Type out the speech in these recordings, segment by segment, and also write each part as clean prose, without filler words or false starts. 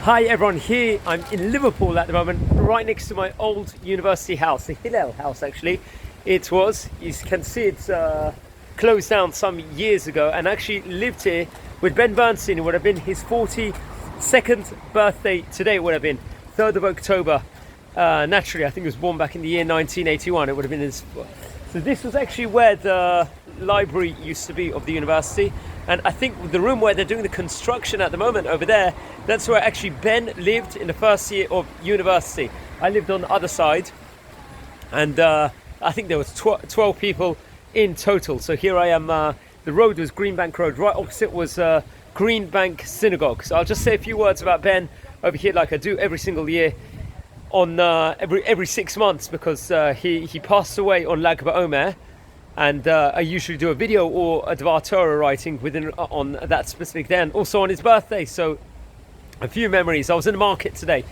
Hi everyone, here I'm in Liverpool at the moment, right next to my old university house, the Hillel house actually. It was, you can see it's closed down some years ago, and actually lived here with Ben Bernstein. It would have been his 42nd birthday today. It would have been 3rd of October. Naturally, I think he was born back in the year 1981. It would have been his... So this was actually where the library used to be of the university. And I think the room where they're doing the construction at the moment over there, that's where actually Ben lived in the first year of university. I lived on the other side, and I think there was 12 people in total. So here I am, the road was Greenbank Road, right opposite was Greenbank Synagogue. So I'll just say a few words about Ben over here like I do every single year on every 6 months, because he passed away on Lag BaOmer. And I usually do a video or a Dvar Torah writing on that specific day, and also on his birthday. So a few memories. I was in the market today.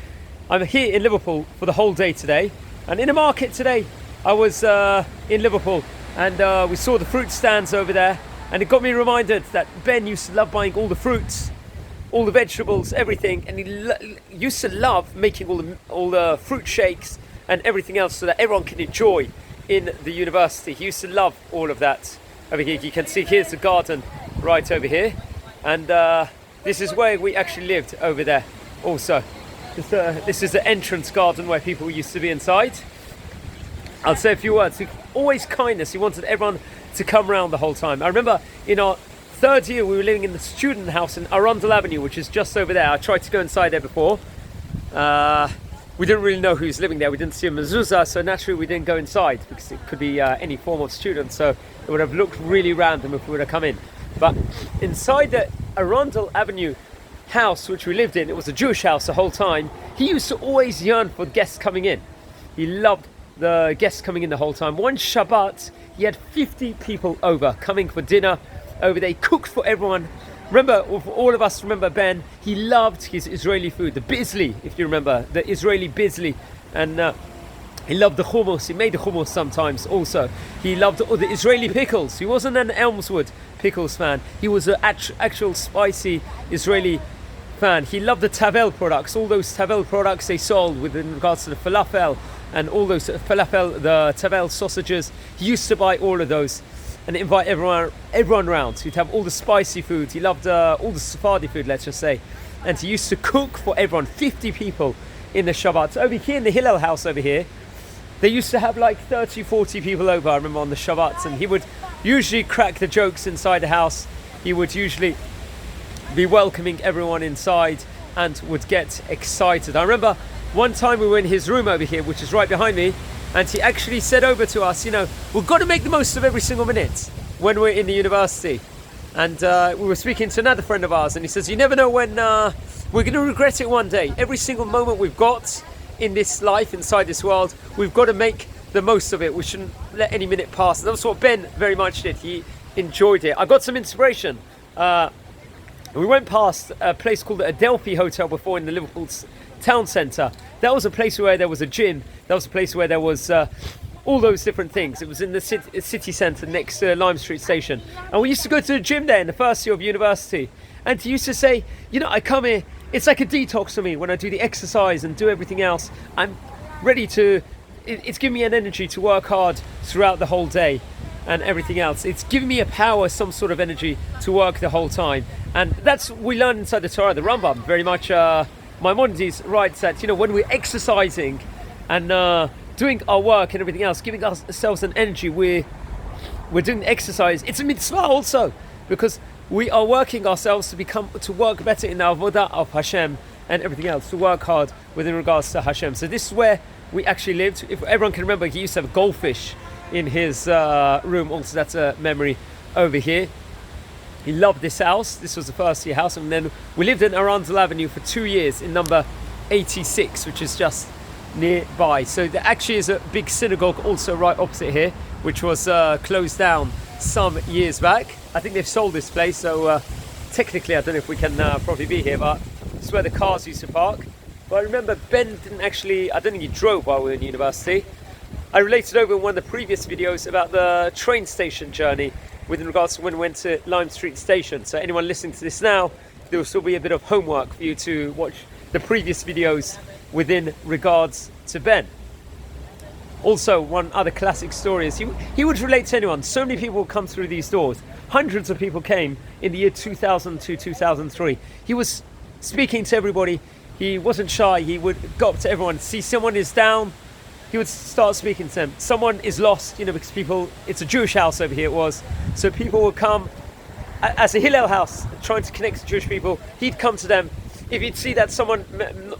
I'm here in Liverpool for the whole day today. And in the market today, I was in Liverpool, and we saw the fruit stands over there. And it got me reminded that Ben used to love buying all the fruits, all the vegetables, everything. And he used to love making all the fruit shakes and everything else so that everyone can enjoy in the university. He used to love all of that. Over here you can see, here's the garden right over here, and this is where we actually lived over there also. This is the entrance garden where people used to be inside. I'll say a few words. Always kindness. He wanted everyone to come around the whole time. I remember in our third year we were living in the student house in Arundel Avenue, which is just over there. I tried to go inside there before. We didn't really know who's living there. We didn't see a mezuzah, so naturally we didn't go inside because it could be any form of student. So it would have looked really random if we would have come in. But inside the Arundel Avenue house, which we lived in, it was a Jewish house the whole time. He used to always yearn for guests coming in. He loved the guests coming in the whole time. One Shabbat, he had 50 people over coming for dinner over there. He cooked for everyone. Remember, all of us remember Ben, he loved his Israeli food, the bizli, if you remember, the Israeli bizli. And he loved the hummus. He made the hummus sometimes also. He loved all the Israeli pickles. He wasn't an Elmswood pickles fan. He was an actual spicy Israeli fan. He loved the Tavel products, all those Tavel products they sold with in regards to the falafel and all those falafel, the Tavel sausages. He used to buy all of those and invite everyone around. He'd have all the spicy food. He loved all the Sephardi food, let's just say. And he used to cook for everyone, 50 people in the Shabbat. So over here in the Hillel house over here, they used to have like 30, 40 people over, I remember, on the Shabbats. And he would usually crack the jokes inside the house. He would usually be welcoming everyone inside and would get excited. I remember one time we were in his room over here, which is right behind me, and he actually said over to us, you know, we've got to make the most of every single minute when we're in the university. And we were speaking to another friend of ours, and he says, you never know when we're going to regret it one day. Every single moment we've got in this life, inside this world, we've got to make the most of it. We shouldn't let any minute pass. And that's what Ben very much did. He enjoyed it. I got some inspiration. We went past a place called the Adelphi Hotel before in the Liverpool town centre. That was a place where there was a gym. That was a place where there was all those different things. It was in the city centre next to Lime Street Station. And we used to go to the gym there in the first year of university. And he used to say, you know, I come here, it's like a detox for me when I do the exercise and do everything else. I'm ready to, it's giving me an energy to work hard throughout the whole day and everything else. It's giving me a power, some sort of energy to work the whole time. And that's what we learn inside the Torah, the Rambam, very much. Maimonides writes that, you know, when we're exercising and doing our work and everything else, giving ourselves an energy, we're doing the exercise. It's a mitzvah also, because we are working ourselves to work better in the avodah of Hashem and everything else, to work hard within regards to Hashem. So this is where we actually lived. If everyone can remember, he used to have goldfish in his room. Also, that's a memory over here. He loved this house. This was the first year house, and then we lived in Arundel Avenue for 2 years in number 86, which is just nearby. So there actually is a big synagogue also right opposite here, which was closed down some years back. I think they've sold this place, so technically I don't know if we can probably be here, but this is where the cars used to park. But I remember Ben didn't actually, I don't think he drove while we were in university. I related over in one of the previous videos about the train station journey with regards to when we went to Lime Street Station. So anyone listening to this now, there will still be a bit of homework for you to watch the previous videos within regards to Ben. Also, one other classic story is he would relate to anyone. So many people would come through these doors. Hundreds of people came in the year 2002, 2003. He was speaking to everybody. He wasn't shy. He would go up to everyone, see someone is down, he would start speaking to them. Someone is lost, because it's a Jewish house over here, it was. So people would come, as a Hillel house, trying to connect to Jewish people. He'd come to them. If he'd see that someone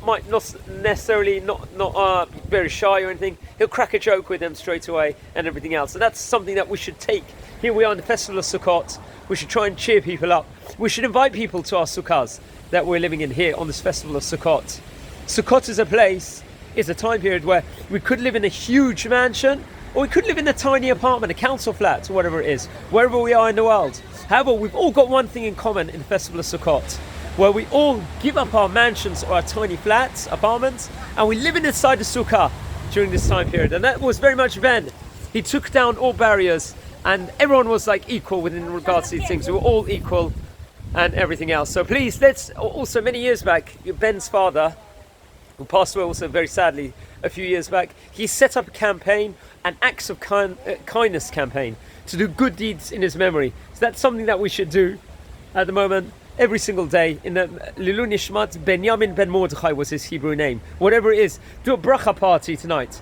might not necessarily not very shy or anything, he'll crack a joke with them straight away and everything else. So that's something that we should take. Here we are in the Festival of Sukkot. We should try and cheer people up. We should invite people to our sukkahs that we're living in here on this Festival of Sukkot. Sukkot is a time period where we could live in a huge mansion, or we could live in a tiny apartment, a council flat, or whatever it is, wherever we are in the world. However, we've all got one thing in common in the Festival of Sukkot, where we all give up our mansions or our tiny flats, apartments, and we live inside the sukkah during this time period. And that was very much Ben. He took down all barriers, and everyone was like equal within regards to these things. We were all equal and everything else. So please, also many years back, Ben's father, who passed away also very sadly a few years back, he set up a campaign, an acts of kindness campaign, to do good deeds in his memory. So that's something that we should do at the moment, every single day. In the Lilu Nishmat Benjamin Ben Mordechai was his Hebrew name. Whatever it is, do a bracha party tonight,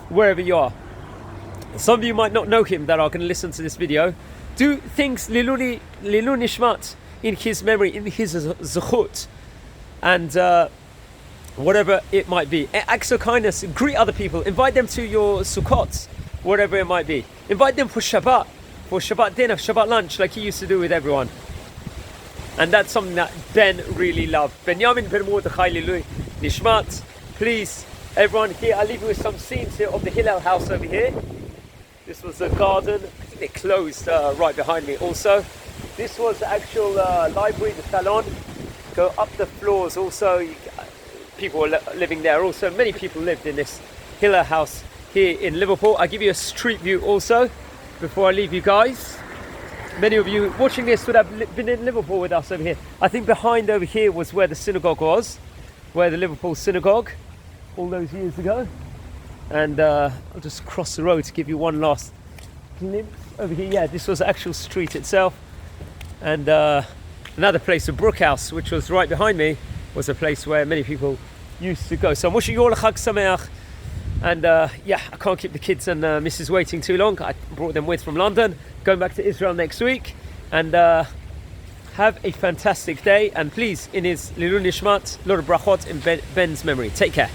wherever you are. Some of you might not know him that are going to listen to this video. Do things Lilu Nishmat in his memory, in his zechut, and whatever it might be. Acts of kindness, greet other people, invite them to your sukkot, whatever it might be. Invite them for Shabbat dinner, Shabbat lunch, like he used to do with everyone. And that's something that Ben really loved. Benjamin Ben Mordechai Lilu Nishmat. Please, everyone here, I'll leave you with some scenes here of the Hillel house over here. This was the garden. I think they closed right behind me also. This was the actual library, the salon. Go up the floors also. People were living there also. Many people lived in this Hillel house here in Liverpool. I'll give you a street view also before I leave you guys. Many of you watching this would have been in Liverpool with us over here. I think behind over here was where the synagogue was, where the Liverpool synagogue, all those years ago. And I'll just cross the road to give you one last glimpse over here. Yeah, this was the actual street itself. And another place, the Brookhouse, which was right behind me, was a place where many people used to go. So I'm wishing you all a Chag Sameach. And yeah, I can't keep the kids and Mrs. waiting too long. I brought them with from London, going back to Israel next week. And have a fantastic day. And please, in his Lilu Nishmat, a lot of brachot in Ben's memory. Take care.